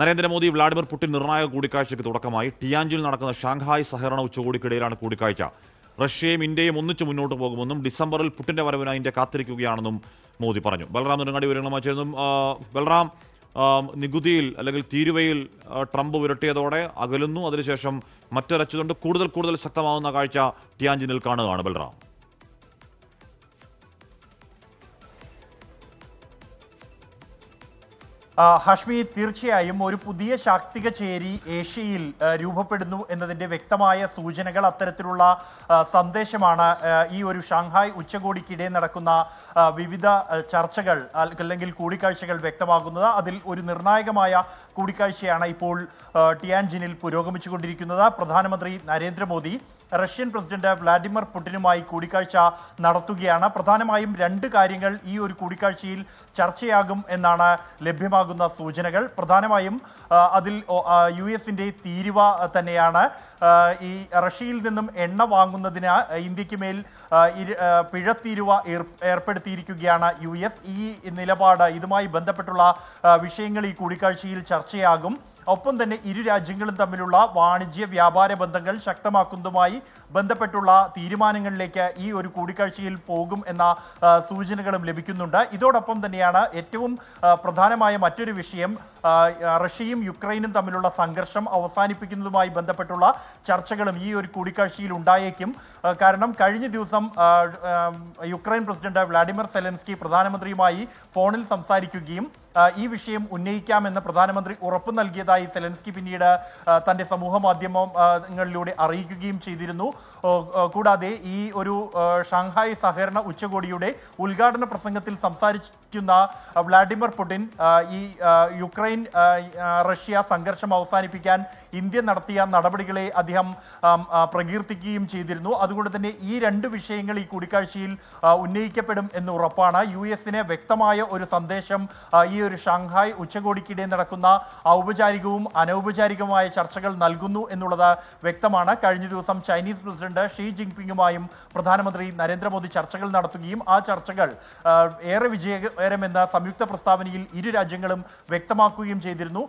Narendra Modi Vladimir Putin നിർണായക കൂടിക്കാഴ്ചയ്ക്ക് തുടക്കമായി. ടിയാൻജിൽ നടക്കുന്ന ഷാങ്ഹായ് സഹകരണ ഉച്ചകോടിക്കിടയിലാണ് കൂടിക്കാഴ്ച. റഷ്യയും ഇന്ത്യയും ഒന്നിച്ച് മുന്നോട്ട് പോകുമെന്നും ഡിസംബറിൽ പുടിന്റെ വരവിനായി ഇന്ത്യ കാത്തിരിക്കുകയാണെന്നും മോദി പറഞ്ഞു. ബൽറാം നെടുങ്ങാടി വിവരങ്ങളുമായി ചേർന്നും. ബൽറാം, നികുതിയിൽ അല്ലെങ്കിൽ തീരുവയിൽ ട്രംപ് വിരട്ടിയതോടെ അകലുന്നു, അതിനുശേഷം മറ്റൊരച്ചുകൊണ്ട് കൂടുതൽ ശക്തമാവുന്ന കാഴ്ച ടിയാൻജിനിൽ കാണുകയാണ്. ബൽറാം, ഹഷ്മി, തീർച്ചയായും ഒരു പുതിയ ശാക്തിക ചേരി ഏഷ്യയിൽ രൂപപ്പെടുന്നു എന്നതിന്റെ വ്യക്തമായ സൂചനകൾ, അത്തരത്തിലുള്ള സന്ദേശമാണ് ഈ ഒരു ഷാങ്ഹായ് ഉച്ചകോടിക്കിടെ നടക്കുന്ന വിവിധ ചർച്ചകൾ അല്ലെങ്കിൽ കൂടിക്കാഴ്ചകൾ വ്യക്തമാക്കുന്നത്. അതിൽ ഒരു നിർണായകമായ കൂടിക്കാഴ്ചയാണ് ഇപ്പോൾ ടിയാൻജിനിൽ പുരോഗമിച്ചുകൊണ്ടിരിക്കുന്നത്. പ്രധാനമന്ത്രി നരേന്ദ്രമോദി റഷ്യൻ പ്രസിഡന്റ് വ്ളാഡിമിർ പുടിനുമായി കൂടിക്കാഴ്ച നടത്തുകയാണ്. പ്രധാനമായും രണ്ട് കാര്യങ്ങൾ ഈ ഒരു കൂടിക്കാഴ്ചയിൽ ചർച്ചയാകും എന്നാണ് ലഭ്യമാകുന്ന സൂചനകൾ. പ്രധാനമായും അതിൽ US-ന്റെ തീരുവ തന്നെയാണ്. ഈ റഷ്യയിൽ നിന്നും എണ്ണ വാങ്ങുന്നതിന് ഇന്ത്യക്ക് മേൽ പിഴത്തീരുവ ഏർപ്പെടുത്തിയിരിക്കുകയാണ് US. ഈ നിലപാട്, ഇതുമായി ബന്ധപ്പെട്ടുള്ള വിഷയങ്ങൾ ഈ കൂടിക്കാഴ്ചയിൽ ചർച്ചയാകും. ഒപ്പം തന്നെ ഇരു രാജ്യങ്ങളും തമ്മിലുള്ള വാണിജ്യ വ്യാപാര ബന്ധങ്ങൾ ശക്തമാക്കുന്നതുമായി ബന്ധപ്പെട്ടുള്ള തീരുമാനങ്ങളിലേക്ക് ഈ ഒരു കൂടിക്കാഴ്ചയിൽ പോകും എന്ന സൂചനകളും ലഭിക്കുന്നുണ്ട്. ഇതോടൊപ്പം തന്നെയാണ് ഏറ്റവും പ്രധാനമായ മറ്റൊരു വിഷയം, റഷ്യയും യുക്രൈനും തമ്മിലുള്ള സംഘർഷം അവസാനിപ്പിക്കുന്നതുമായി ബന്ധപ്പെട്ടുള്ള ചർച്ചകളും ഈ ഒരു കൂടിക്കാഴ്ചയിൽ ഉണ്ടായേക്കും. കാരണം കഴിഞ്ഞ ദിവസം യുക്രൈൻ പ്രസിഡന്റ് വ്ളാഡിമിർ സെലൻസ്കി പ്രധാനമന്ത്രിയുമായി ഫോണിൽ സംസാരിക്കുകയും ഈ വിഷയം ഉന്നയിക്കാമെന്ന് പ്രധാനമന്ത്രി ഉറപ്പു നൽകിയതായി സെലൻസ്കി പിന്നീട് തന്റെ സമൂഹ മാധ്യമങ്ങളിലൂടെ അറിയിക്കുകയും ചെയ്തിരുന്നു. കൂടാതെ ഈ ഒരു ഷാങ്ഹായ് സഹകരണ ഉച്ചകോടിയുടെ ഉദ്ഘാടന പ്രസംഗത്തിൽ സംസാരിക്കുന്ന വ്ളാഡിമിർ പുടിൻ ഈ യുക്രൈൻ റഷ്യ സംഘർഷം അവസാനിപ്പിക്കാൻ ഇന്ത്യ നടത്തിയ നടപടികളെ അദ്ദേഹം പ്രകീർത്തിക്കുകയും ചെയ്തിരുന്നു. അതുകൊണ്ട് തന്നെ ഈ രണ്ട് വിഷയങ്ങൾ ഈ കൂടിക്കാഴ്ചയിൽ ഉന്നയിക്കപ്പെടും എന്ന് ഉറപ്പാണ്. US-ന് വ്യക്തമായ ഒരു സന്ദേശം ഈ ഒരു ഷാങ്ഹായ് ഉച്ചകോടിക്കിടെ നടക്കുന്ന ഔപചാരികവും അനൗപചാരികവുമായ ചർച്ചകൾ നൽകുന്നു എന്നുള്ളത് വ്യക്തമാണ്. കഴിഞ്ഞ ദിവസം ചൈനീസ് പ്രസിഡന്റ് ഷീ ജിൻപിങ്ങുമായും പ്രധാനമന്ത്രി നരേന്ദ്രമോദി ചർച്ചകൾ നടത്തുകയും ആ ചർച്ചകൾ ഏറെ വിജയകരമെന്ന സംയുക്ത പ്രസ്താവനയിൽ ഇരു രാജ്യങ്ങളും വ്യക്തമാക്കുകയും ചെയ്തിരുന്നു.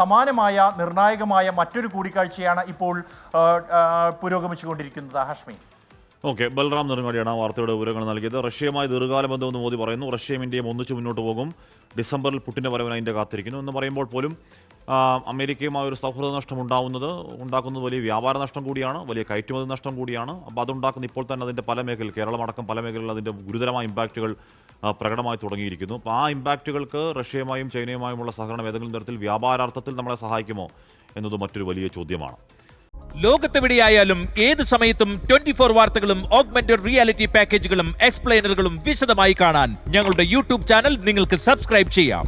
സമാനമായ നിർണായകമായ മറ്റൊരു കൂടിക്കാഴ്ചയാണ് ഇപ്പോൾ പുരോഗമിച്ചുകൊണ്ടിരിക്കുന്നത്. ഹഷ്മി. ഓക്കെ, ബൽറാം നെടുങ്ങാടിയാണ് വാർത്തയുടെ വിവരങ്ങൾ നൽകിയത്. റഷ്യയുമായി ദീർഘകാല ബന്ധമെന്ന് മോദി പറയുന്നു. റഷ്യയും ഇന്ത്യയും ഒന്നിച്ച് മുന്നോട്ട് പോകും. ഡിസംബറിൽ പുടിന്റെ വരവിനായി ഇന്ത്യ കാത്തിരിക്കുന്നു എന്ന് പറയുമ്പോൾ പോലും അമേരിക്കയുമായി ഒരു സൗഹൃദ നഷ്ടം ഉണ്ടാക്കുന്നത് വലിയ വ്യാപാര നഷ്ടം കൂടിയാണ്, വലിയ കയറ്റുമതി നഷ്ടം കൂടിയാണ്. അപ്പോൾ അതുണ്ടാക്കുന്ന ഇപ്പോൾ തന്നെ അതിൻ്റെ പല മേഖലയിൽ, കേരളമടക്കം പല മേഖലകളിൽ അതിൻ്റെ ഗുരുതരമായ ഇമ്പാക്റ്റുകൾ പ്രകടമായി തുടങ്ങിയിരിക്കുന്നു. അപ്പോൾ ആ ഇമ്പാക്റ്റുകൾക്ക് റഷ്യയുമായും ചൈനയുമായുമുള്ള സഹകരണം ഏതെങ്കിലും തരത്തിൽ വ്യാപാരാർത്ഥത്തിൽ നമ്മളെ സഹായിക്കുമോ എന്നത് മറ്റൊരു വലിയ ചോദ്യമാണ്. ലോകത്തെവിടെയായാലും ഏത് സമയത്തും 24 വാർത്തകളും ഓഗ്മെന്റഡ് റിയാലിറ്റി പാക്കേജുകളും എക്സ്പ്ലെയിനറുകളും വിശദമായി കാണാൻ ഞങ്ങളുടെ YouTube ചാനൽ നിങ്ങൾക്ക് സബ്സ്ക്രൈബ് ചെയ്യാം.